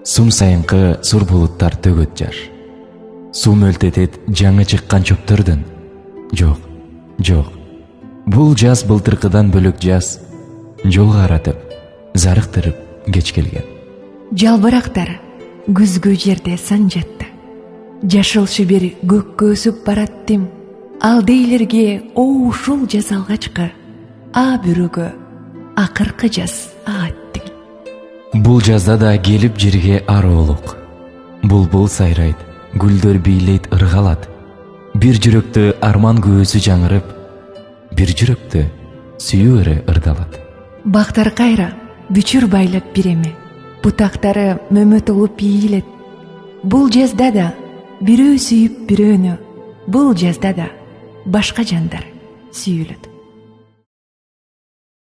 Сум сайынкы сур булуттар төгөт жаш. Суу мөлтетет жаңы чыккан чөптөрдөн. Жок, жок. Бул жаз былтыркыдан бөлөк жаз. Жол каратып, зарыктырып кеч келген. Жалбырактар күзгү жерде сан жатты. Жашыл шибер көккө өсүп бараттым. Ал дейлерге ушул жаз алгачкы, а бүрөгө акыркы жаз аттың. Бул жазда да келип жерге ароолук. Булбул сайрайт, гүлдөр бийлейт, ыргалат. Бир жүрөктө арман көөсү жаңырып, бир жүрөктө сүйүү ыры ырдалат. Бактар кайра бүчүр байлап биреме, бутактары мөмө толуп ийилет. Бул жазда да бирөө сүйүп бирөөнү, бул жазда да башка жандар сүйүлөт.